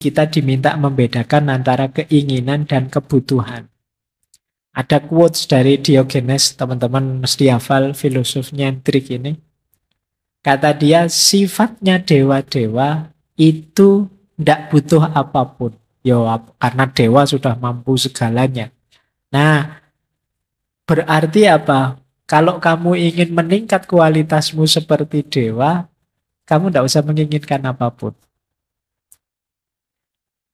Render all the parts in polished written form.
kita diminta membedakan antara keinginan dan kebutuhan. Ada quotes dari Diogenes, teman-teman mesti hafal filosof nyentrik ini. Kata dia, sifatnya dewa-dewa itu tidak butuh apapun. Karena dewa sudah mampu segalanya. Nah, berarti apa? Kalau kamu ingin meningkat kualitasmu seperti dewa, kamu tidak usah menginginkan apapun.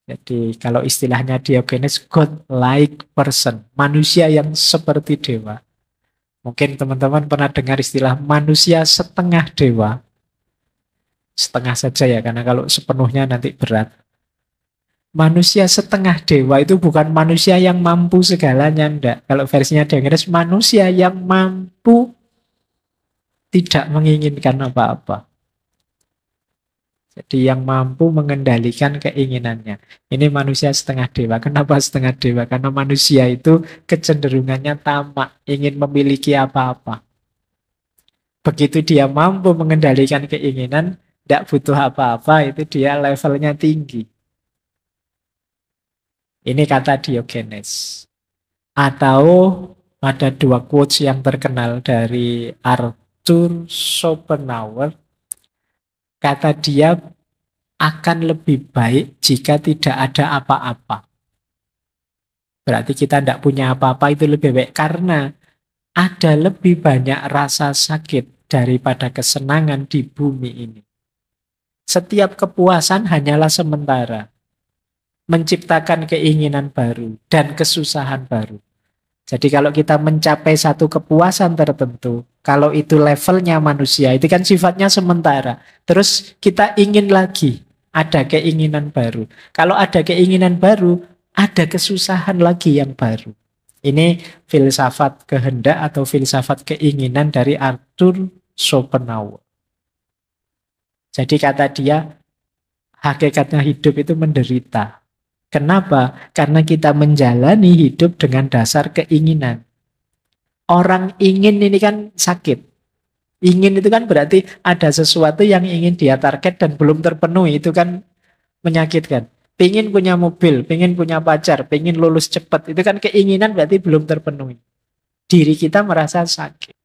Jadi kalau istilahnya Diogenes, God-like person, manusia yang seperti dewa. Mungkin teman-teman pernah dengar istilah manusia setengah dewa. Setengah saja ya, karena kalau sepenuhnya nanti berat. Manusia setengah dewa itu bukan manusia yang mampu segalanya, enggak. Kalau versinya Diogenes, manusia yang mampu tidak menginginkan apa-apa. Jadi yang mampu mengendalikan keinginannya. Ini manusia setengah dewa. Kenapa setengah dewa? Karena manusia itu kecenderungannya tamak, ingin memiliki apa-apa. Begitu dia mampu mengendalikan keinginan, tidak butuh apa-apa, itu dia levelnya tinggi. Ini kata Diogenes. Atau ada dua quotes yang terkenal dari Arthur Schopenhauer. Kata dia, akan lebih baik jika tidak ada apa-apa. Berarti kita tidak punya apa-apa itu lebih baik. Karena ada lebih banyak rasa sakit daripada kesenangan di bumi ini. Setiap kepuasan hanyalah sementara. Menciptakan keinginan baru dan kesusahan baru. Jadi kalau kita mencapai satu kepuasan tertentu, kalau itu levelnya manusia, itu kan sifatnya sementara. Terus kita ingin lagi, ada keinginan baru. Kalau ada keinginan baru, ada kesusahan lagi yang baru. Ini filsafat kehendak atau filsafat keinginan dari Arthur Schopenhauer. Jadi kata dia, hakikatnya hidup itu menderita. Kenapa? Karena kita menjalani hidup dengan dasar keinginan. Orang ingin ini kan sakit. Ingin itu kan berarti ada sesuatu yang ingin dia target dan belum terpenuhi. Itu kan menyakitkan. Pengen punya mobil, pengen punya pacar, pengen lulus cepat. Itu kan keinginan berarti belum terpenuhi. Diri kita merasa sakit,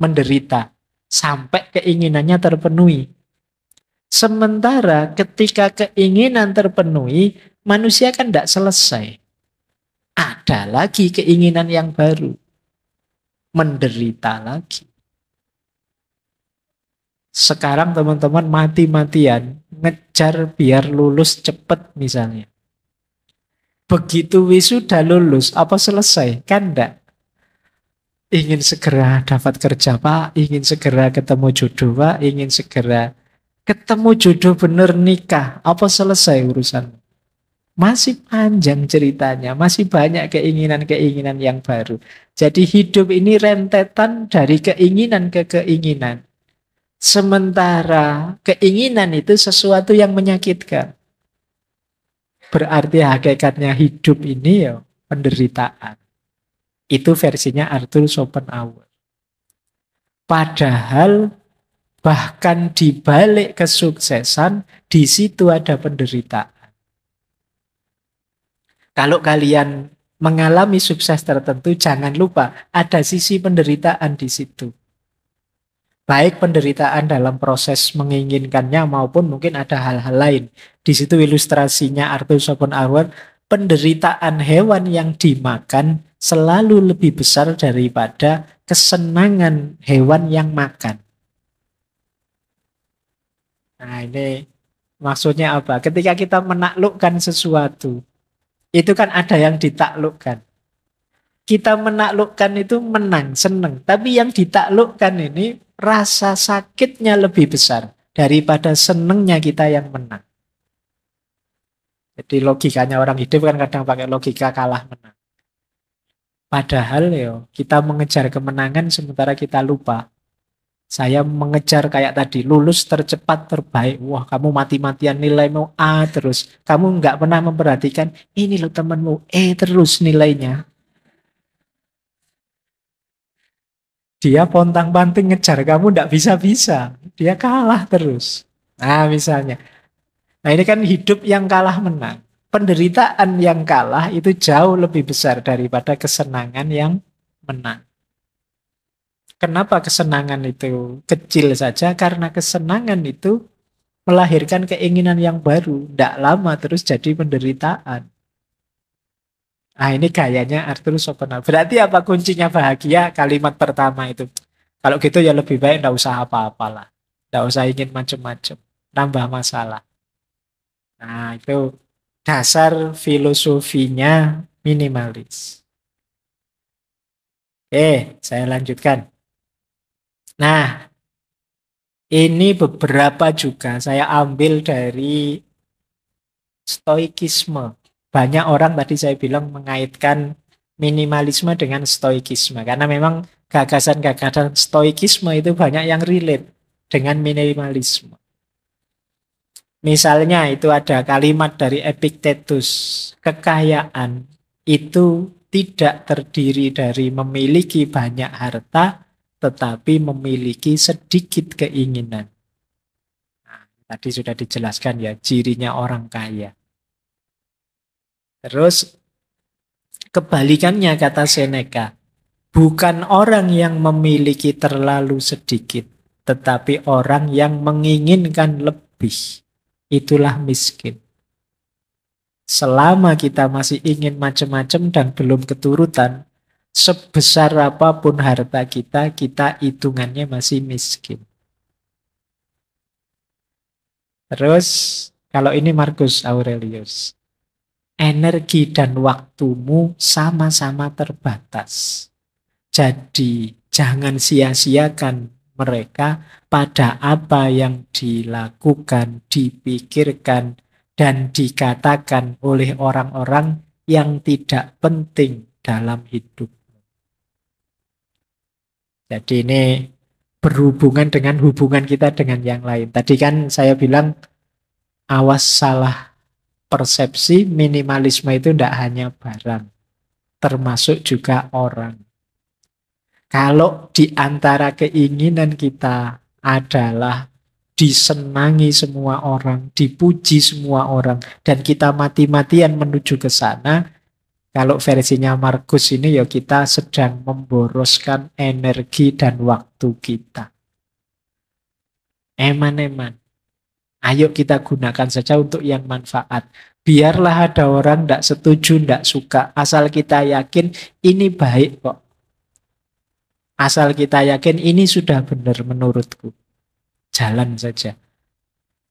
menderita, sampai keinginannya terpenuhi. Sementara ketika keinginan terpenuhi, manusia kan tidak selesai. Ada lagi keinginan yang baru. Menderita lagi. Sekarang teman-teman mati-matian ngejar biar lulus cepat misalnya. Begitu wisuda lulus, apa selesai? Kan enggak. Ingin segera dapat kerja Pak, ingin segera ketemu jodoh Pak, ingin segera ketemu jodoh bener nikah. Apa selesai urusan? Masih panjang ceritanya, masih banyak keinginan-keinginan yang baru. Jadi hidup ini rentetan dari keinginan ke keinginan. Sementara keinginan itu sesuatu yang menyakitkan. Berarti hakikatnya hidup ini ya penderitaan. Itu versinya Arthur Schopenhauer. Padahal bahkan di balik kesuksesan, di situ ada penderitaan. Kalau kalian mengalami sukses tertentu, jangan lupa ada sisi penderitaan di situ. Baik penderitaan dalam proses menginginkannya maupun mungkin ada hal-hal lain. Di situ ilustrasinya Arthur Schopenhauer, penderitaan hewan yang dimakan selalu lebih besar daripada kesenangan hewan yang makan. Nah ini maksudnya apa? Ketika kita menaklukkan sesuatu, itu kan ada yang ditaklukkan. Kita menaklukkan itu menang, senang. Tapi yang ditaklukkan ini rasa sakitnya lebih besar daripada senangnya kita yang menang. Jadi logikanya orang hidup kan kadang pakai logika kalah menang. Padahal kita mengejar kemenangan sementara kita lupa. Saya mengejar kayak tadi, lulus tercepat terbaik. Wah, kamu mati-matian nilaimu A terus. Kamu nggak pernah memperhatikan, ini loh temanmu E terus nilainya. Dia pontang-panting ngejar kamu nggak bisa-bisa. Dia kalah terus. Nah, misalnya. Nah ini kan hidup yang kalah menang. Penderitaan yang kalah itu jauh lebih besar daripada kesenangan yang menang. Kenapa kesenangan itu kecil saja? Karena kesenangan itu melahirkan keinginan yang baru. Tidak lama terus jadi penderitaan. Nah ini gayanya Arthur Schopenhauer. Berarti apa kuncinya bahagia? Kalimat pertama itu. Kalau gitu ya lebih baik tidak usah apa-apalah. Tidak usah ingin macam-macam. Nambah masalah. Nah itu dasar filosofinya minimalis. Oke, saya lanjutkan. Nah, ini beberapa juga saya ambil dari stoikisme. Banyak orang tadi saya bilang mengaitkan minimalisme dengan stoikisme. Karena memang gagasan-gagasan stoikisme itu banyak yang relate dengan minimalisme. Misalnya itu ada kalimat dari Epictetus, kekayaan itu tidak terdiri dari memiliki banyak harta, tetapi memiliki sedikit keinginan. Nah, tadi sudah dijelaskan ya, cirinya orang kaya. Terus kebalikannya kata Seneca, bukan orang yang memiliki terlalu sedikit, tetapi orang yang menginginkan lebih. Itulah miskin. Selama kita masih ingin macam-macam dan belum keturutan, sebesar apapun harta kita, kita hitungannya masih miskin. Terus, kalau ini Marcus Aurelius, energi dan waktumu sama-sama terbatas. Jadi, jangan sia-siakan mereka pada apa yang dilakukan, dipikirkan, dan dikatakan oleh orang-orang yang tidak penting dalam hidup. Jadi ini berhubungan dengan hubungan kita dengan yang lain. Tadi kan saya bilang, awas salah persepsi, minimalisme itu tidak hanya barang, termasuk juga orang. Kalau di antara keinginan kita adalah disenangi semua orang, dipuji semua orang, dan kita mati-matian menuju ke sana, kalau versinya Markus ini ya kita sedang memboroskan energi dan waktu kita. Eman-eman. Ayo kita gunakan saja untuk yang manfaat. Biarlah ada orang tidak setuju, tidak suka. Asal kita yakin ini baik kok. Asal kita yakin ini sudah benar menurutku. Jalan saja.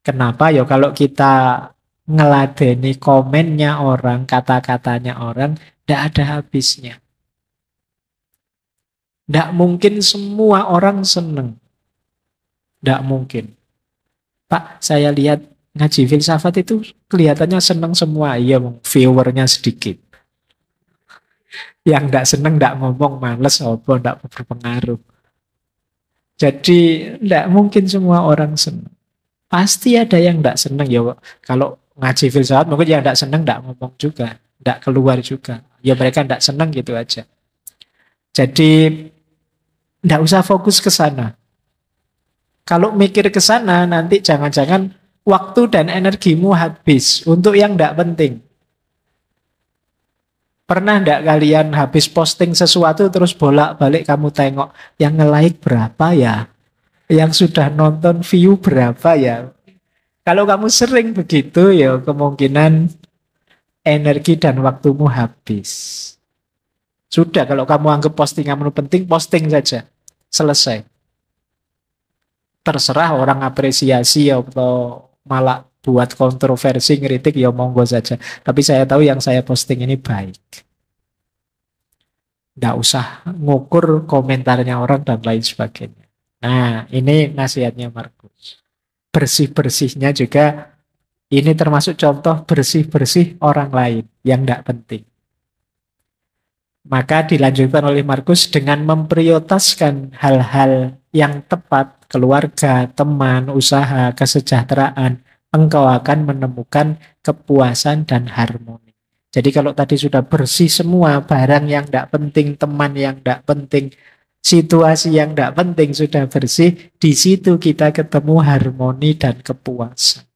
Kenapa? Ya kalau kita ngeladeni komennya orang, kata-katanya orang, tidak ada habisnya. Tidak mungkin semua orang senang. Tidak mungkin. Pak, saya lihat ngaji filsafat itu kelihatannya senang semua. Iya, viewernya sedikit. Yang tidak senang, tidak ngomong, males, tidak berpengaruh. Jadi tidak mungkin semua orang senang. Pasti ada yang tidak senang ya. Kalau ngaji filsafat mungkin yang tidak senang tidak ngomong juga, tidak keluar juga. Ya mereka tidak senang gitu aja. Jadi tidak usah fokus ke sana. Kalau mikir ke sana nanti jangan-jangan waktu dan energimu habis untuk yang tidak penting. Pernah tidak kalian habis posting sesuatu terus bolak-balik kamu tengok yang nge-like berapa ya? Yang sudah nonton view berapa ya? Kalau kamu sering begitu ya kemungkinan energi dan waktumu habis. Sudah kalau kamu anggap postinganmu penting, posting saja. Selesai. Terserah orang apresiasi atau malah buat kontroversi, ngeritik ya monggo saja. Tapi saya tahu yang saya posting ini baik. Nggak usah ngukur komentarnya orang dan lain sebagainya. Nah, ini nasihatnya Markus. Bersih-bersihnya juga, ini termasuk contoh bersih-bersih orang lain yang tidak penting. Maka dilanjutkan oleh Markus dengan memprioritaskan hal-hal yang tepat, keluarga, teman, usaha, kesejahteraan, engkau akan menemukan kepuasan dan harmoni. Jadi kalau tadi sudah bersih semua, barang yang tidak penting, teman yang tidak penting, situasi yang tidak penting sudah bersih, di situ kita ketemu harmoni dan kepuasan.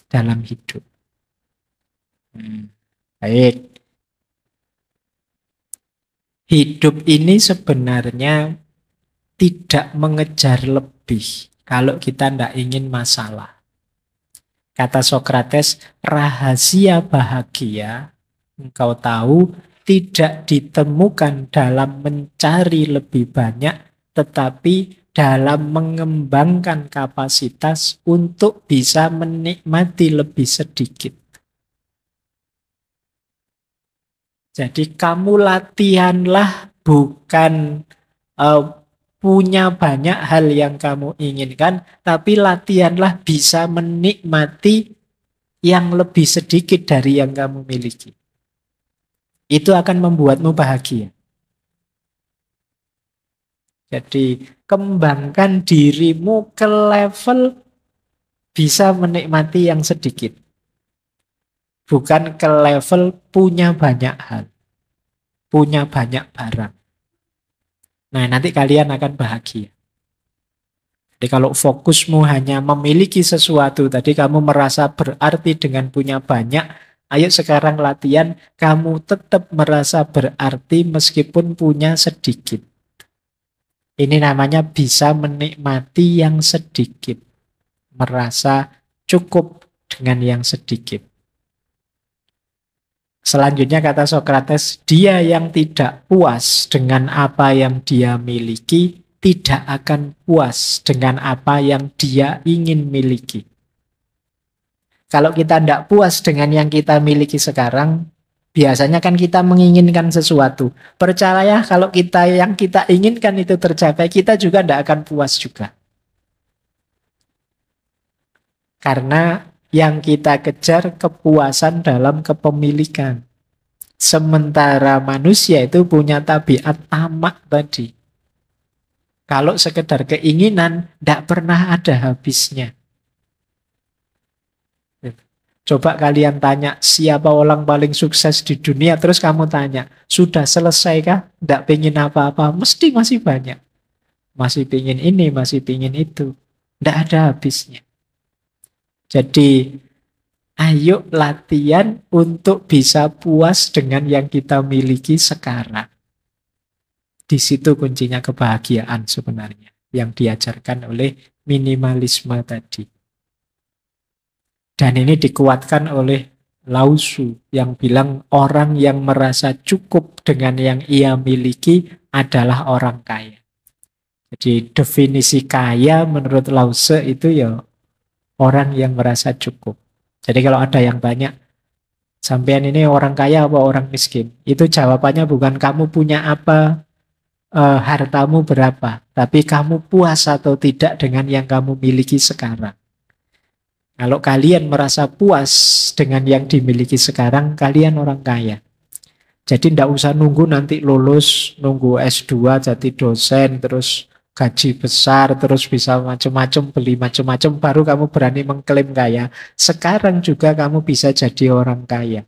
dalam hidup. Baik. Hidup ini sebenarnya tidak mengejar lebih kalau kita tidak ingin masalah. Kata Sokrates, rahasia bahagia, engkau tahu, tidak ditemukan dalam mencari lebih banyak, tetapi dalam mengembangkan kapasitas untuk bisa menikmati lebih sedikit. Jadi kamu latihanlah bukan punya banyak hal yang kamu inginkan, tapi latihanlah bisa menikmati yang lebih sedikit dari yang kamu miliki. Itu akan membuatmu bahagia. Jadi kembangkan dirimu ke level bisa menikmati yang sedikit. Bukan ke level punya banyak hal. Punya banyak barang. Nah, nanti kalian akan bahagia. Jadi kalau fokusmu hanya memiliki sesuatu, tadi kamu merasa berarti dengan punya banyak, ayo sekarang latihan, kamu tetap merasa berarti meskipun punya sedikit. Ini namanya bisa menikmati yang sedikit. Merasa cukup dengan yang sedikit. Selanjutnya kata Sokrates, dia yang tidak puas dengan apa yang dia miliki, tidak akan puas dengan apa yang dia ingin miliki. Kalau kita tidak puas dengan yang kita miliki sekarang, biasanya kan kita menginginkan sesuatu. Percaya kalau yang kita inginkan itu tercapai, kita juga tidak akan puas juga. Karena yang kita kejar kepuasan dalam kepemilikan. Sementara manusia itu punya tabiat tamak tadi. Kalau sekedar keinginan, tidak pernah ada habisnya. Coba kalian tanya, siapa orang paling sukses di dunia, terus kamu tanya, sudah selesai kah? Tidak pengen apa-apa, mesti masih banyak. Masih pengen ini, masih pengen itu. Tidak ada habisnya. Jadi, ayo latihan untuk bisa puas dengan yang kita miliki sekarang. Di situ kuncinya kebahagiaan sebenarnya, yang diajarkan oleh minimalisme tadi. Dan ini dikuatkan oleh Lao Tzu yang bilang orang yang merasa cukup dengan yang ia miliki adalah orang kaya. Jadi definisi kaya menurut Lao Tzu itu ya orang yang merasa cukup. Jadi kalau ada yang banyak, sampean ini orang kaya apa orang miskin? Itu jawabannya bukan kamu punya apa, hartamu berapa, tapi kamu puas atau tidak dengan yang kamu miliki sekarang. Kalau kalian merasa puas dengan yang dimiliki sekarang, kalian orang kaya. Jadi tidak usah nunggu nanti lulus, nunggu S2 jadi dosen, terus gaji besar, terus bisa macam-macam, beli macam-macam, baru kamu berani mengklaim kaya. Sekarang juga kamu bisa jadi orang kaya.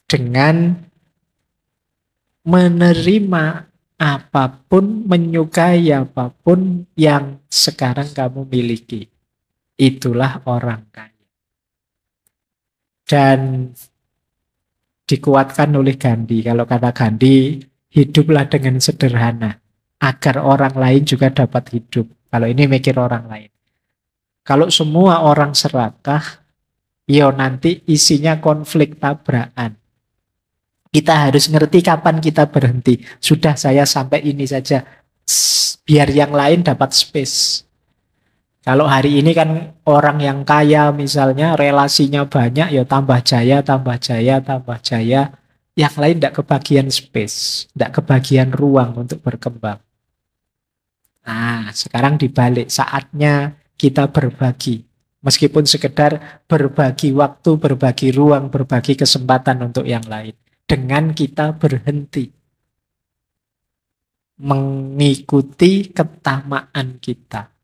Dengan menerima apapun, menyukai apapun yang sekarang kamu miliki. Itulah orang kaya. Dan dikuatkan oleh Gandhi. Kalau kata Gandhi, hiduplah dengan sederhana agar orang lain juga dapat hidup. Kalau ini mikir orang lain. Kalau semua orang serakah, ya nanti isinya konflik tabrakan. Kita harus ngerti kapan kita berhenti. Sudah, saya sampai ini saja. Biar yang lain dapat space. Kalau hari ini kan orang yang kaya misalnya relasinya banyak, ya tambah jaya, tambah jaya, tambah jaya. Yang lain tidak kebagian space, tidak kebagian ruang untuk berkembang. Nah, sekarang dibalik, saatnya kita berbagi. Meskipun sekedar berbagi waktu, berbagi ruang, berbagi kesempatan untuk yang lain. Dengan kita berhenti mengikuti ketamaan kita.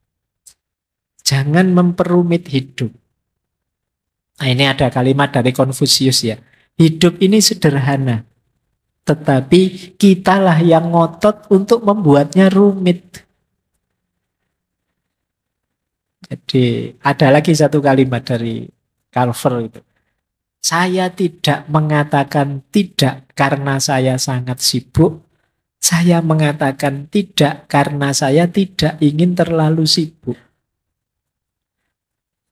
Jangan memperumit hidup. Nah, ini ada kalimat dari Konfusius ya. Hidup ini sederhana. Tetapi kitalah yang ngotot untuk membuatnya rumit. Jadi ada lagi satu kalimat dari Carver itu. Saya tidak mengatakan tidak karena saya sangat sibuk. Saya mengatakan tidak karena saya tidak ingin terlalu sibuk.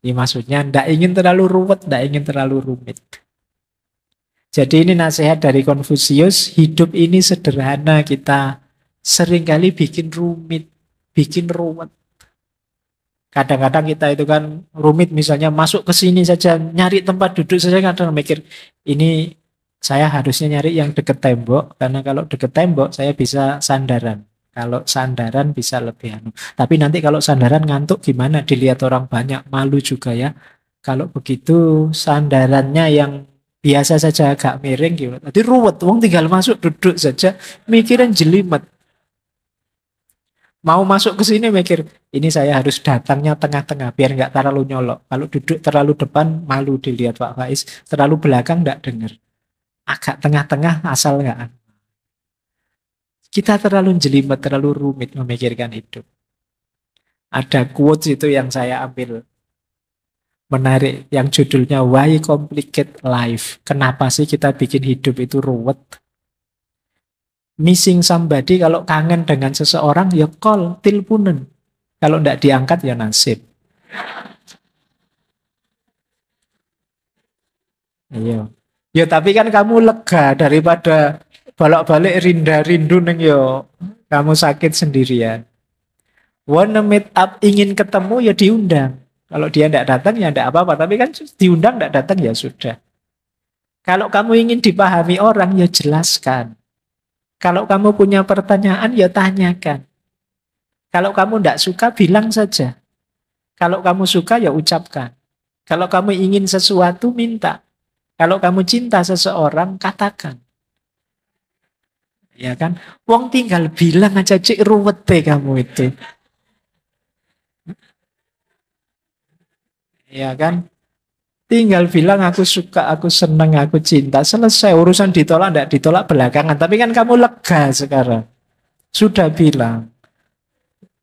Ini maksudnya tidak ingin terlalu ruwet, tidak ingin terlalu rumit. Jadi ini nasihat dari Konfusius, hidup ini sederhana, kita seringkali bikin rumit, bikin ruwet. Kadang-kadang kita itu kan rumit, misalnya masuk ke sini saja, nyari tempat duduk saja, kadang mikir, ini saya harusnya nyari yang deket tembok, karena kalau deket tembok saya bisa sandaran. Kalau sandaran bisa lebih anu. Tapi nanti kalau sandaran ngantuk gimana? Dilihat orang banyak, malu juga ya. Kalau begitu sandarannya yang biasa saja agak miring gimana? Tadi ruwet, wong tinggal masuk duduk saja, mikirin jelimet. Mau masuk ke sini mikir, ini saya harus datangnya tengah-tengah biar nggak terlalu nyolok. Kalau duduk terlalu depan malu dilihat Pak Faiz, terlalu belakang nggak dengar. Agak tengah-tengah asal nggak. Kita terlalu jelimet, terlalu rumit memikirkan hidup. Ada quotes itu yang saya ambil menarik, yang judulnya Why Complicate Life? Kenapa sih kita bikin hidup itu ruwet? Missing somebody, kalau kangen dengan seseorang ya call, tilpunen. Kalau tidak diangkat ya nasib. Iya. Ya tapi kan kamu lega daripada bolak-balik rindu neng yo. Kamu sakit sendirian. Wanna meet up, ingin ketemu ya diundang. Kalau dia tidak datang ya tidak apa-apa. Tapi kan diundang tidak datang ya sudah. Kalau kamu ingin dipahami orang ya jelaskan. Kalau kamu punya pertanyaan ya tanyakan. Kalau kamu tidak suka bilang saja. Kalau kamu suka ya ucapkan. Kalau kamu ingin sesuatu minta. Kalau kamu cinta seseorang katakan. Ya kan? Wong tinggal bilang aja cik ruwet deh kamu itu. Ya kan? Tinggal bilang aku suka, aku senang, aku cinta. Selesai urusan ditolak, tidak ditolak belakangan. Tapi kan kamu lega sekarang. Sudah bilang.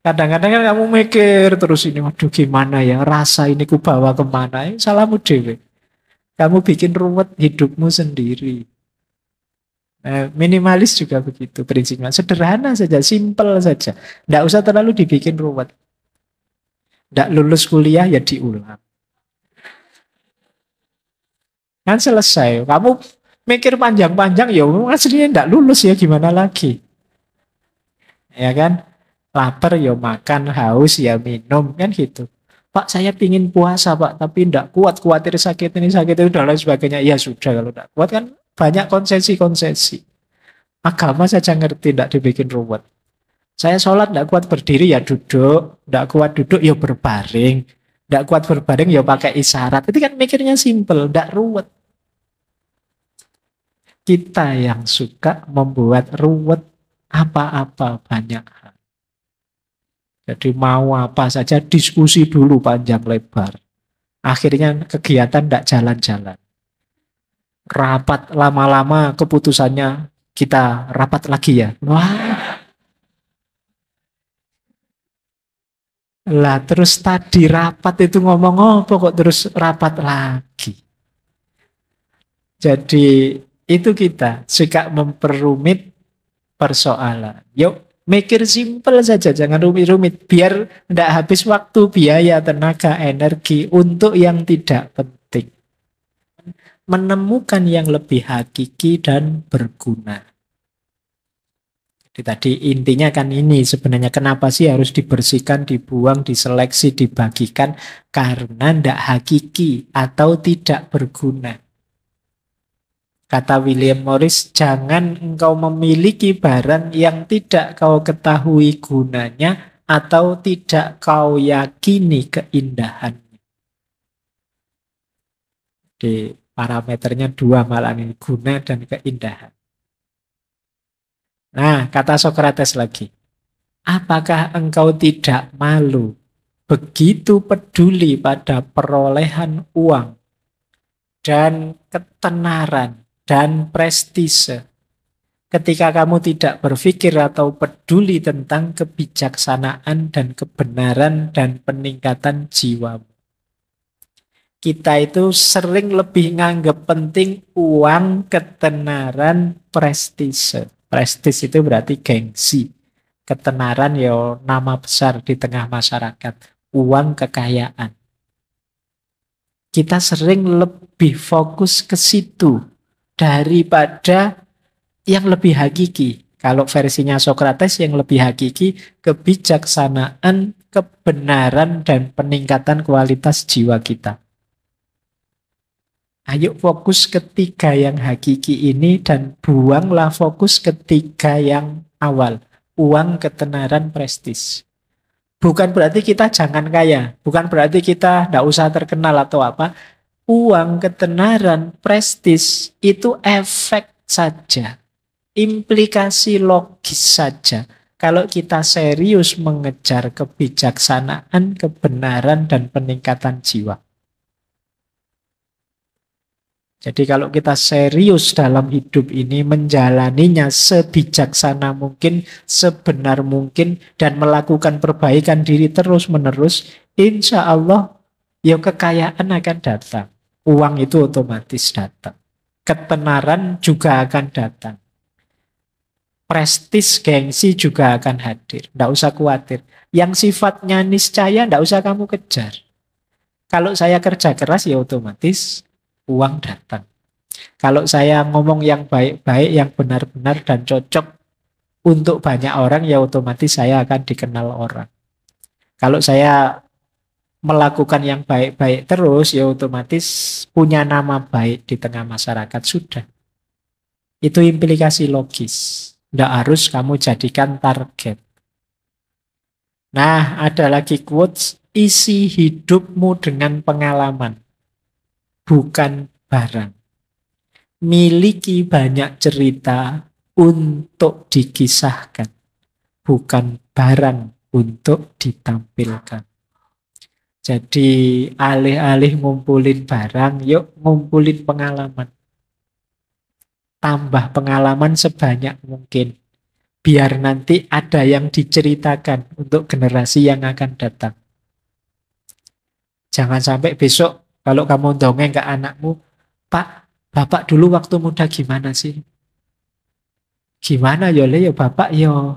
Kadang-kadang kan kamu mikir terus ini, waduh gimana ya, rasa ini ku bawa kemana. Salahmu dewe. Kamu bikin ruwet hidupmu sendiri. Minimalis juga begitu prinsipnya. Sederhana saja, simple saja. Tidak usah terlalu dibikin ruwet. Tidak lulus kuliah ya diulang. Kan selesai. Kamu mikir panjang-panjang ya aslinya tidak lulus ya gimana lagi. Ya kan? Lapar ya makan, haus ya minum kan gitu. Pak saya pingin puasa Pak tapi tidak kuat, khawatir sakit ini sakit itu dan lain sebagainya. Ya sudah kalau tidak kuat kan banyak konsesi-konsesi. Agama saja ngerti tidak dibikin ruwet. Saya sholat tidak kuat berdiri ya duduk, tidak kuat duduk ya berbaring. Tidak kuat berbaring ya pakai isyarat. Itu kan mikirnya simple, tidak ruwet. Kita yang suka membuat ruwet apa-apa banyak hal. Jadi mau apa saja diskusi dulu panjang lebar. Akhirnya kegiatan tidak jalan-jalan. Rapat lama-lama keputusannya kita rapat lagi ya. Wah. Lah terus tadi rapat itu ngomong apa kok terus rapat lagi. Jadi itu kita suka memperumit persoalan. Yuk mikir simpel saja, jangan rumit-rumit. Biar tidak habis waktu, biaya, tenaga, energi untuk yang tidak penting. Menemukan yang lebih hakiki dan berguna. Jadi tadi intinya kan ini sebenarnya kenapa sih harus dibersihkan, dibuang, diseleksi, dibagikan. Karena tidak hakiki atau tidak berguna. Kata William Morris, jangan engkau memiliki barang yang tidak kau ketahui gunanya atau tidak kau yakini keindahannya. Di parameternya dua malah ini, guna dan keindahan. Nah, kata Sokrates lagi, apakah engkau tidak malu begitu peduli pada perolehan uang dan ketenaran dan prestise, Ketika kamu tidak berpikir atau peduli tentang kebijaksanaan dan kebenaran dan peningkatan jiwa. Kita itu sering lebih nganggap penting uang, ketenaran, prestise. Prestis itu berarti gengsi. Ketenaran ya nama besar di tengah masyarakat. Uang, kekayaan. Kita sering lebih fokus ke situ daripada yang lebih hakiki. Kalau versinya Socrates yang lebih hakiki, kebijaksanaan, kebenaran, dan peningkatan kualitas jiwa kita. Ayo fokus ketiga yang hakiki ini dan buanglah fokus ketiga yang awal. Uang, ketenaran, prestis. Bukan berarti kita jangan kaya. Bukan berarti kita tidak usah terkenal atau apa. Uang, ketenaran, prestis itu efek saja. Implikasi logis saja. Kalau kita serius mengejar kebijaksanaan, kebenaran, dan peningkatan jiwa. Jadi kalau kita serius dalam hidup ini, menjalaninya sebijaksana mungkin, sebenar mungkin, dan melakukan perbaikan diri terus-menerus, insya Allah ya kekayaan akan datang. Uang itu otomatis datang. Ketenaran juga akan datang. Prestis, gengsi juga akan hadir. Tidak usah khawatir. Yang sifatnya niscaya tidak usah kamu kejar. Kalau saya kerja keras ya otomatis uang datang. Kalau saya ngomong yang baik-baik, yang benar-benar dan cocok untuk banyak orang, ya otomatis saya akan dikenal orang. Kalau saya melakukan yang baik-baik terus, ya otomatis punya nama baik di tengah masyarakat sudah. Itu implikasi logis. Tidak harus kamu jadikan target. Nah, ada lagi quotes, isi hidupmu dengan pengalaman. Bukan barang. Miliki banyak cerita untuk dikisahkan. Bukan barang untuk ditampilkan. Jadi alih-alih ngumpulin barang, yuk ngumpulin pengalaman. Tambah pengalaman sebanyak mungkin. Biar nanti ada yang diceritakan untuk generasi yang akan datang. Jangan sampai besok kalau kamu dongeng ke anakmu, Pak, Bapak dulu waktu muda gimana sih? Gimana ya, ya Bapak ya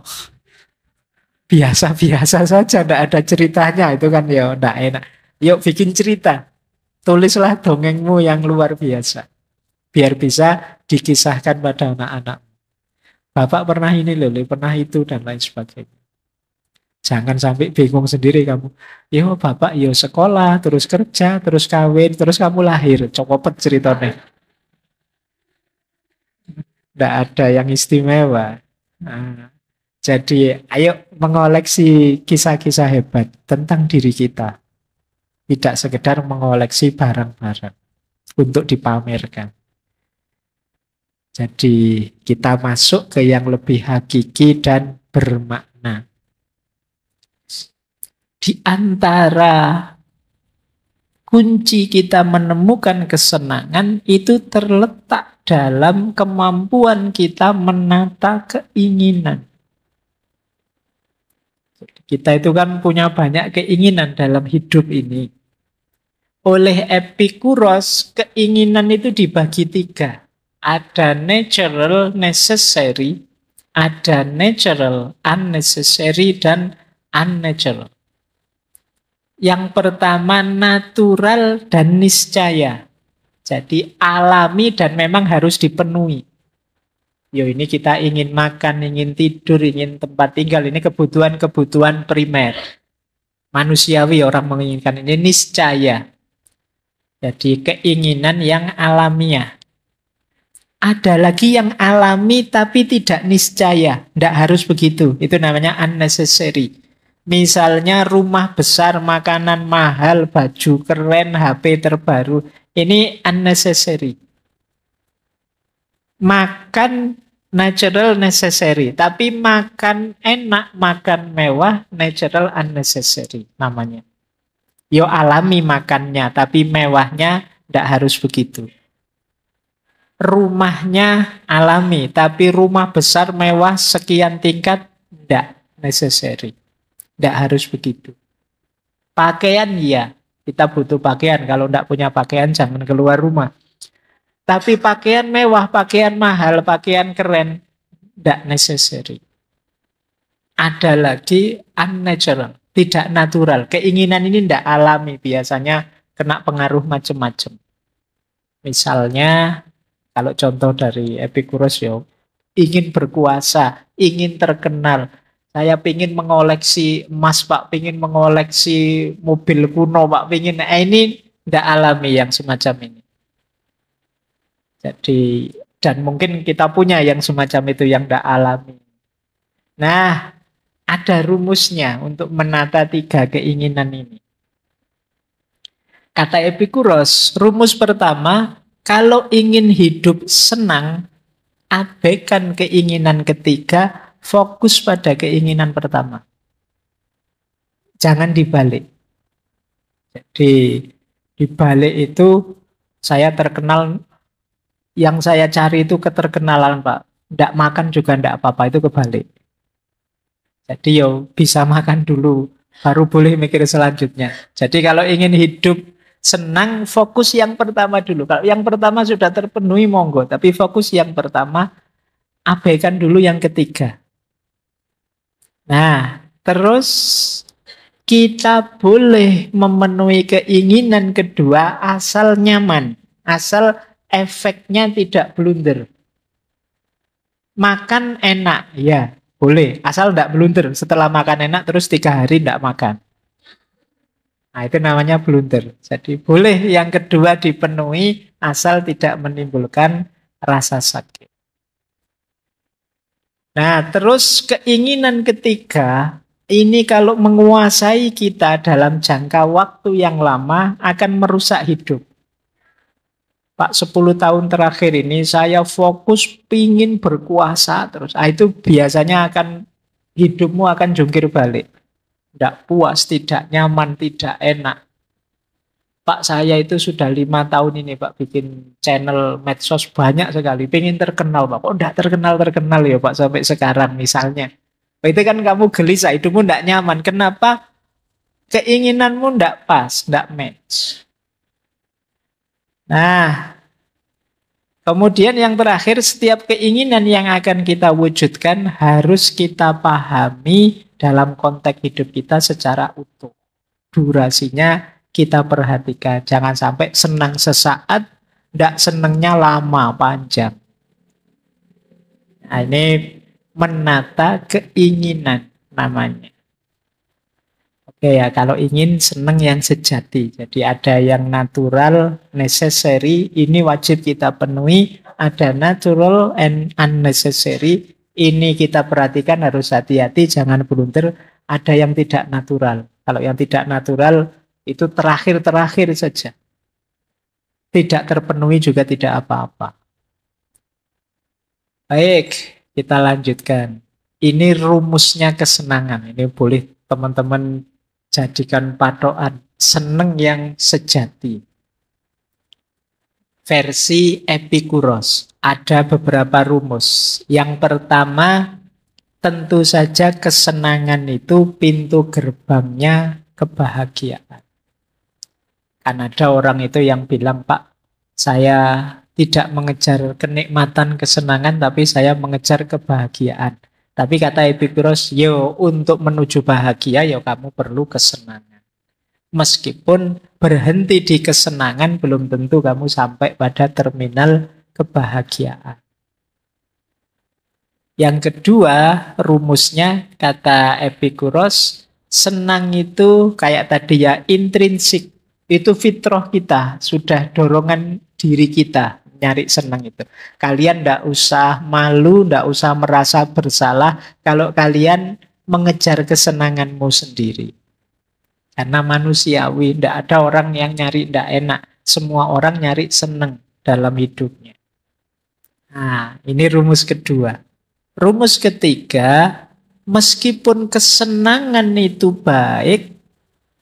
biasa-biasa saja, tidak ada ceritanya, itu kan ya tidak enak. Yuk bikin cerita, tulislah dongengmu yang luar biasa, biar bisa dikisahkan pada anak-anak. Bapak pernah ini loh, pernah itu, dan lain sebagainya. Jangan sampai bingung sendiri kamu. Yo bapak yo sekolah, terus kerja, terus kawin, terus kamu lahir. Cokopet ceritanya. Tidak ada yang istimewa. Nah, jadi ayo mengoleksi kisah-kisah hebat tentang diri kita. Tidak sekedar mengoleksi barang-barang untuk dipamerkan. Jadi kita masuk ke yang lebih hakiki dan bermakna. Di antara kunci kita menemukan kesenangan itu terletak dalam kemampuan kita menata keinginan. Kita itu kan punya banyak keinginan dalam hidup ini. Oleh Epikuros, keinginan itu dibagi 3. Ada natural necessary, ada natural unnecessary, dan unnatural. Yang pertama natural dan niscaya. Jadi alami dan memang harus dipenuhi. Yo ini kita ingin makan, ingin tidur, ingin tempat tinggal. Ini kebutuhan-kebutuhan primer. Manusiawi orang menginginkan ini niscaya. Jadi keinginan yang alamiah. Ada lagi yang alami tapi tidak niscaya. Tidak harus begitu. Itu namanya unnecessary. Misalnya rumah besar, makanan mahal, baju keren, HP terbaru. Ini unnecessary. Makan natural necessary. Tapi makan enak, makan mewah, natural unnecessary namanya. Yo alami makannya, tapi mewahnya tidak harus begitu. rumahnya alami, tapi rumah besar mewah sekian tingkat tidak necessary. Tidak harus begitu. Pakaian ya, kita butuh pakaian. Kalau tidak punya pakaian jangan keluar rumah. Tapi pakaian mewah, pakaian mahal, pakaian keren, tidak necessary. Ada lagi unnatural, tidak natural. Keinginan ini tidak alami, biasanya kena pengaruh macam-macam. Misalnya, kalau contoh dari Epikuros ya, ingin berkuasa, ingin terkenal. Saya ingin mengoleksi emas, Pak, ingin mengoleksi mobil kuno, Pak, ingin. Ini tidak alami yang semacam ini. Jadi, dan mungkin kita punya yang semacam itu yang tidak alami. Nah, ada rumusnya untuk menata 3 keinginan ini. Kata Epikuros, rumus pertama, kalau ingin hidup senang, abaikan keinginan ketiga, fokus pada keinginan pertama. Jangan dibalik. Jadi, dibalik itu saya terkenal, yang saya cari itu keterkenalan, Pak. Tidak makan juga tidak apa-apa, itu kebalik. Jadi yo bisa makan dulu, baru boleh mikir selanjutnya. Jadi kalau ingin hidup senang, fokus yang pertama dulu. Kalau yang pertama sudah terpenuhi, monggo. Tapi fokus yang pertama, abaikan dulu yang ketiga. Nah, terus kita boleh memenuhi keinginan kedua asal nyaman. Asal efeknya tidak blunder. Makan enak, ya boleh. Asal tidak blunder. Setelah makan enak terus 3 hari tidak makan. Nah, itu namanya blunder. Jadi boleh yang kedua dipenuhi asal tidak menimbulkan rasa sakit. Nah, terus keinginan ketiga, ini kalau menguasai kita dalam jangka waktu yang lama akan merusak hidup. Pak, 10 tahun terakhir ini saya fokus pingin berkuasa terus. Nah, itu biasanya akan hidupmu akan jungkir balik. Tidak puas, tidak nyaman, tidak enak. Pak, saya itu sudah 5 tahun ini Pak bikin channel medsos banyak sekali. Pengen terkenal Pak. Kok tidak terkenal-terkenal ya Pak sampai sekarang misalnya. Itu kan kamu gelisah, hidupmu tidak nyaman. Kenapa? Keinginanmu tidak pas, tidak match. Nah, kemudian yang terakhir, setiap keinginan yang akan kita wujudkan harus kita pahami dalam konteks hidup kita secara utuh. Durasinya kita perhatikan. Jangan sampai senang sesaat, tidak senangnya lama, panjang. Nah, ini menata keinginan namanya. Oke ya, kalau ingin senang yang sejati. Jadi ada yang natural, necessary, ini wajib kita penuhi. Ada natural and unnecessary, ini kita perhatikan, harus hati-hati, jangan blunder. Ada yang tidak natural. Kalau yang tidak natural, itu terakhir-terakhir saja. Tidak terpenuhi juga tidak apa-apa. Baik, kita lanjutkan. Ini rumusnya kesenangan. Ini boleh teman-teman jadikan patokan, seneng yang sejati. Versi Epikuros, ada beberapa rumus. Yang pertama, tentu saja kesenangan itu pintu gerbangnya kebahagiaan. Kan ada orang itu yang bilang, Pak, saya tidak mengejar kenikmatan, kesenangan, tapi saya mengejar kebahagiaan. Tapi kata Epikuros, yo untuk menuju bahagia, yo kamu perlu kesenangan. Meskipun berhenti di kesenangan, belum tentu kamu sampai pada terminal kebahagiaan. Yang kedua, rumusnya kata Epikuros, senang itu kayak tadi ya, intrinsik. Itu fitrah kita, sudah dorongan diri kita. Nyari senang itu. Kalian tidak usah malu, tidak usah merasa bersalah kalau kalian mengejar kesenanganmu sendiri. Karena manusiawi, tidak ada orang yang nyari tidak enak. Semua orang nyari senang dalam hidupnya. Nah, ini rumus kedua. Rumus ketiga, meskipun kesenangan itu baik,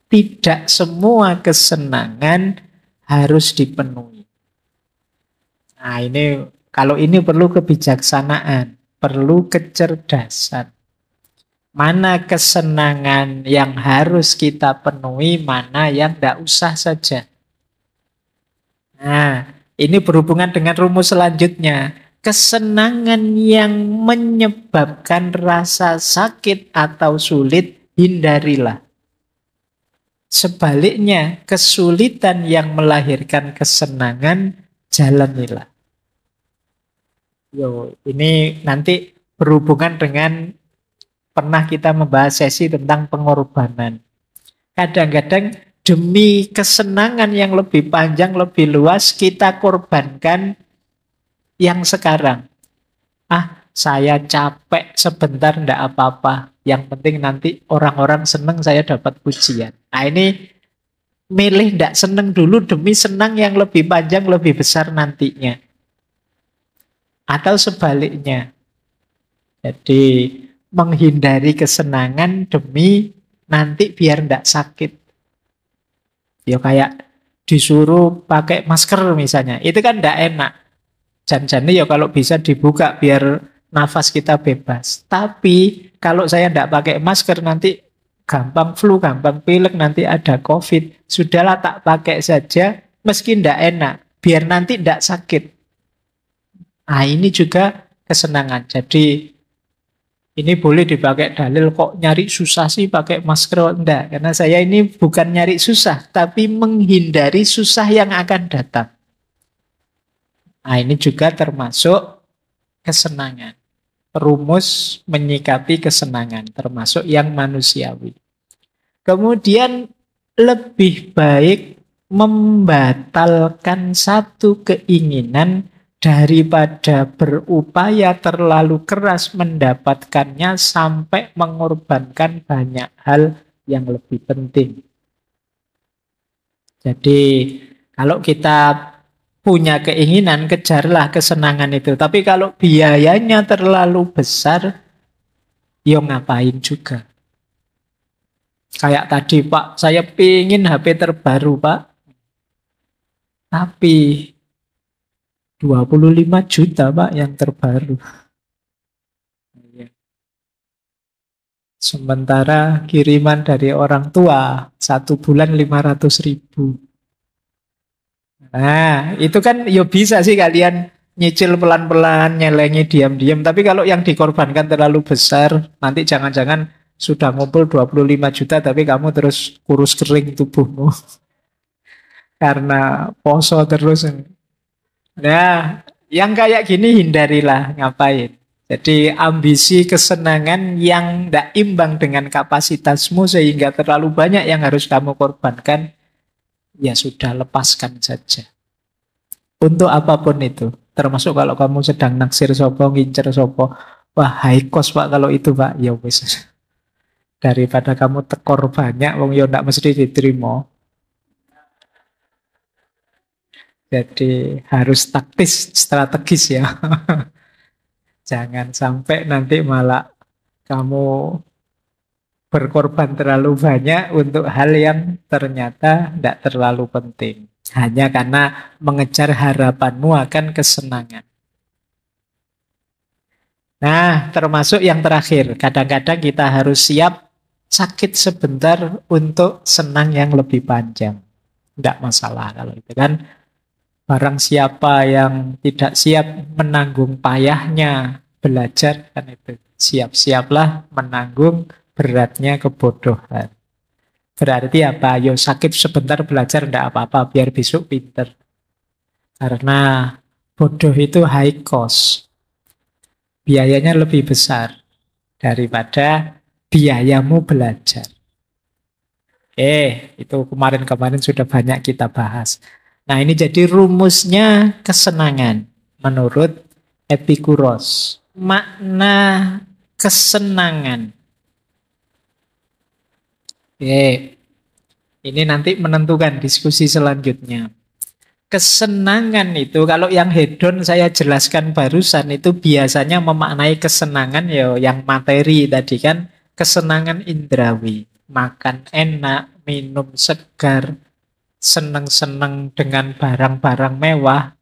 tidak semua kesenangan harus dipenuhi. Nah, ini kalau ini perlu kebijaksanaan, perlu kecerdasan. Mana kesenangan yang harus kita penuhi, mana yang tidak usah saja. Nah, ini berhubungan dengan rumus selanjutnya. Kesenangan yang menyebabkan rasa sakit atau sulit, hindarilah. Sebaliknya, kesulitan yang melahirkan kesenangan, jalanilah. Ini nanti berhubungan dengan pernah kita membahas sesi tentang pengorbanan. Kadang-kadang demi kesenangan yang lebih panjang, lebih luas, kita korbankan yang sekarang. Saya capek sebentar, ndak apa-apa. Yang penting nanti orang-orang seneng, saya dapat pujian. Nah, ini milih ndak seneng dulu demi senang yang lebih panjang, lebih besar nantinya. Atau sebaliknya. Jadi menghindari kesenangan demi nanti biar ndak sakit. Ya kayak disuruh pakai masker misalnya. Itu kan ndak enak. Jan-jane ya kalau bisa dibuka biar nafas kita bebas. Tapi kalau saya ndak pakai masker nanti gampang flu, gampang pilek, nanti ada COVID. Sudahlah tak pakai saja meski ndak enak. Biar nanti ndak sakit. Nah, ini juga kesenangan. Jadi ini boleh dipakai dalil kok nyari susah sih pakai masker. Enggak, karena saya ini bukan nyari susah, tapi menghindari susah yang akan datang. Nah, ini juga termasuk kesenangan. Rumus menyikapi kesenangan, termasuk yang manusiawi. Kemudian lebih baik membatalkan satu keinginan daripada berupaya terlalu keras mendapatkannya sampai mengorbankan banyak hal yang lebih penting. Jadi kalau kita punya keinginan, kejarlah kesenangan itu. Tapi kalau biayanya terlalu besar, ya ngapain juga. Kayak tadi, Pak, saya pingin HP terbaru, Pak. Tapi 25 juta, Pak, yang terbaru. Sementara kiriman dari orang tua, 1 bulan 500.000. Nah, itu kan ya bisa sih kalian nyicil pelan-pelan, nyelengi diam-diam. Tapi kalau yang dikorbankan terlalu besar, nanti jangan-jangan sudah ngumpul 25 juta, tapi kamu terus kurus kering tubuhmu. Karena poso terus. Nah, yang kayak gini hindarilah, ngapain. Jadi ambisi kesenangan yang tidak imbang dengan kapasitasmu sehingga terlalu banyak yang harus kamu korbankan, ya sudah lepaskan saja. Untuk apapun itu, termasuk kalau kamu sedang naksir sopo, ngincer sopo, wah high cost Pak kalau itu Pak, ya wis. Daripada kamu tekor banyak, wong yo ndak mesti diterima. Jadi harus taktis, strategis ya. Jangan sampai nanti malah kamu berkorban terlalu banyak untuk hal yang ternyata tidak terlalu penting. Hanya karena mengejar harapanmu akan kesenangan. Nah, termasuk yang terakhir. Kadang-kadang kita harus siap sakit sebentar untuk senang yang lebih panjang. Tidak masalah kalau itu kan. Barang siapa yang tidak siap menanggung payahnya belajar, kan itu. Siap-siaplah menanggung beratnya kebodohan. Berarti apa? Yo sakit sebentar belajar tidak apa-apa, biar besok pinter. Karena bodoh itu high cost. Biayanya lebih besar daripada biayamu belajar. Itu kemarin-kemarin sudah banyak kita bahas. Nah, ini jadi rumusnya kesenangan menurut Epikuros. Makna kesenangan. Ini nanti menentukan diskusi selanjutnya. Kesenangan itu, kalau yang hedon saya jelaskan barusan, itu biasanya memaknai kesenangan ya yang materi tadi kan, kesenangan indrawi. Makan enak, minum segar, seneng-seneng dengan barang-barang mewah,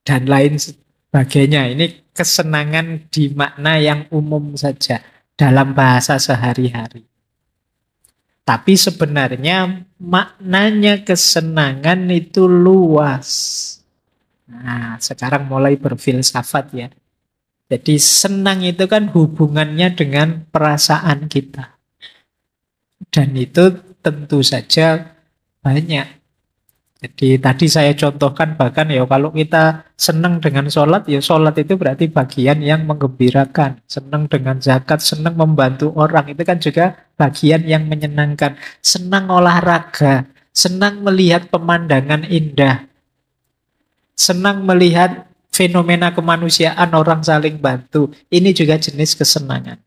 dan lain sebagainya. Ini kesenangan di makna yang umum saja dalam bahasa sehari-hari. Tapi sebenarnya maknanya kesenangan itu luas. Nah, sekarang mulai berfilsafat ya. Jadi senang itu kan hubungannya dengan perasaan kita. Dan itu tentu saja banyak. Jadi tadi saya contohkan bahkan ya kalau kita senang dengan sholat, ya sholat itu berarti bagian yang menggembirakan. Senang dengan zakat, senang membantu orang, itu kan juga bagian yang menyenangkan. Senang olahraga, senang melihat pemandangan indah, senang melihat fenomena kemanusiaan orang saling bantu. Ini juga jenis kesenangan.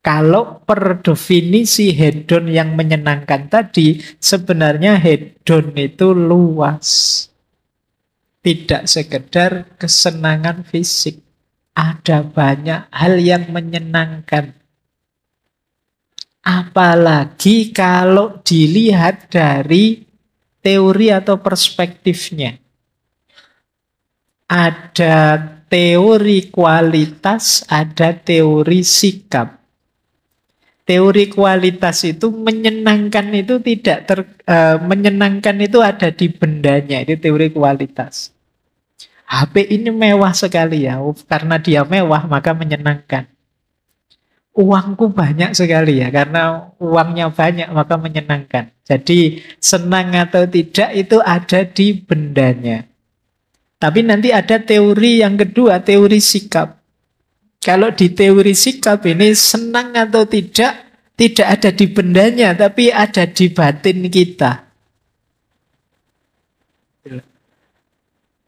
Kalau per definisi hedon yang menyenangkan tadi, sebenarnya hedon itu luas. Tidak sekedar kesenangan fisik. Ada banyak hal yang menyenangkan. Apalagi kalau dilihat dari teori atau perspektifnya. Ada teori kualitas, ada teori sikap. Teori kualitas itu menyenangkan itu menyenangkan itu ada di bendanya, itu teori kualitas. HP ini mewah sekali ya, karena dia mewah maka menyenangkan. Uangku banyak sekali ya, karena uangnya banyak maka menyenangkan. Jadi senang atau tidak itu ada di bendanya. Tapi nanti ada teori yang kedua, teori sikap. Kalau di teori sikap ini senang atau tidak ada di bendanya, tapi ada di batin kita.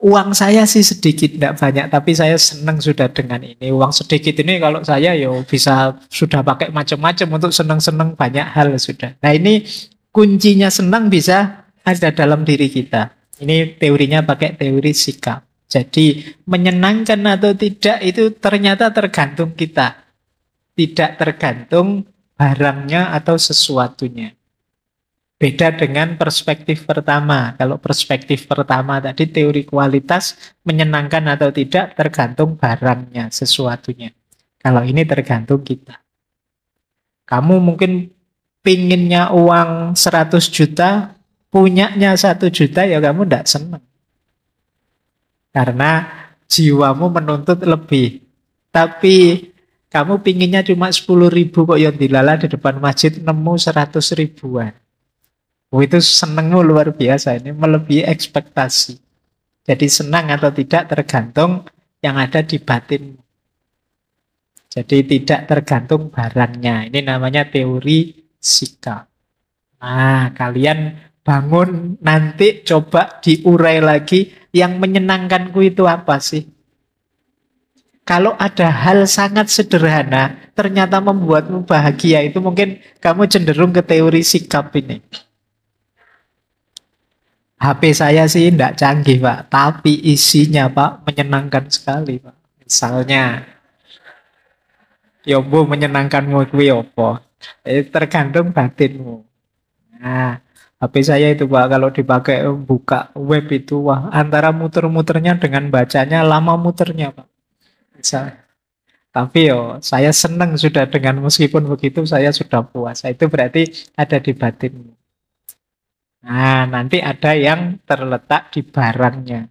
Uang saya sih sedikit, tidak banyak, tapi saya senang sudah dengan ini. Uang sedikit ini kalau saya bisa sudah pakai macam-macam untuk senang-senang banyak hal sudah. Nah ini kuncinya senang bisa ada dalam diri kita. Ini teorinya pakai teori sikap. Jadi menyenangkan atau tidak itu ternyata tergantung kita. Tidak tergantung barangnya atau sesuatunya. Beda dengan perspektif pertama. Kalau perspektif pertama tadi teori kualitas menyenangkan atau tidak tergantung barangnya, sesuatunya. Kalau ini tergantung kita. Kamu mungkin pinginnya uang 100 juta, punyanya 1 juta ya kamu tidak senang. Karena jiwamu menuntut lebih. Tapi kamu pinginnya cuma 10.000 kok yang dilala di depan masjid nemu 100 ribuan. Itu senengmu luar biasa. Ini melebihi ekspektasi. Jadi senang atau tidak tergantung yang ada di batinmu. Jadi tidak tergantung barangnya. Ini namanya teori sikap. Nah, kalian bangun nanti coba diurai lagi. Yang menyenangkanku itu apa sih? Kalau ada hal sangat sederhana, ternyata membuatmu bahagia, itu mungkin kamu cenderung ke teori sikap ini. HP saya sih tidak canggih, Pak. Tapi isinya, Pak, menyenangkan sekali, Pak. Misalnya, Yombo menyenangkanmu kuwi apa? Tergantung batinmu. Nah, HP saya itu Pak, kalau dipakai buka web itu, wah antara muter-muternya dengan bacanya lama muternya Pak. Bisa. Tapi saya senang sudah dengan meskipun begitu saya sudah puas. Itu berarti ada di batinmu. Nah, nanti ada yang terletak di barangnya.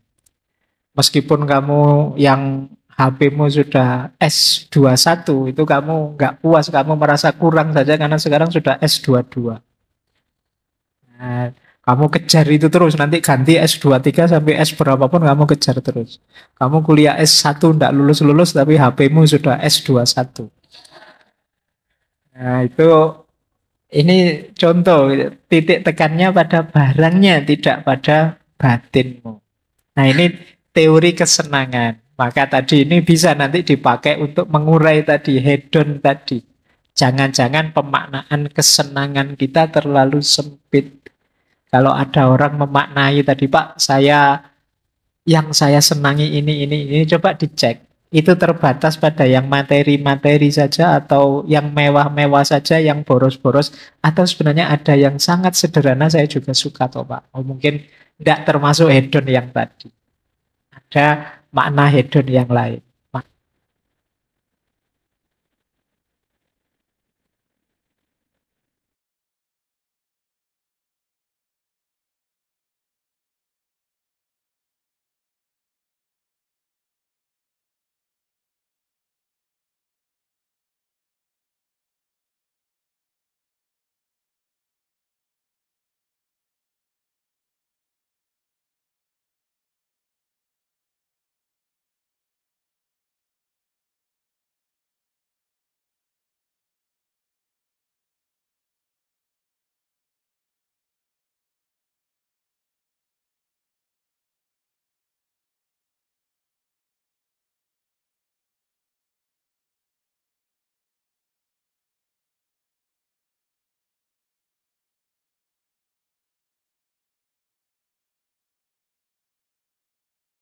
Meskipun kamu yang HP-mu sudah S21, itu kamu nggak puas, kamu merasa kurang saja karena sekarang sudah S22. Nah, kamu kejar itu terus, nanti ganti S23 sampai S berapapun kamu kejar terus. Kamu kuliah S1 tidak lulus-lulus tapi HP-mu sudah S21. Nah, ini contoh, titik tekannya pada barangnya, tidak pada batinmu. Nah, ini teori kesenangan. Maka tadi ini bisa nanti dipakai untuk mengurai tadi, hedon tadi. Jangan-jangan pemaknaan kesenangan kita terlalu sempit. Kalau ada orang memaknai tadi, Pak, yang saya senangi ini, coba dicek. Itu terbatas pada yang materi-materi saja atau yang mewah-mewah saja, yang boros-boros, atau sebenarnya ada yang sangat sederhana saya juga suka toh, Pak. Oh, mungkin tidak termasuk hedon yang tadi. ada makna hedon yang lain.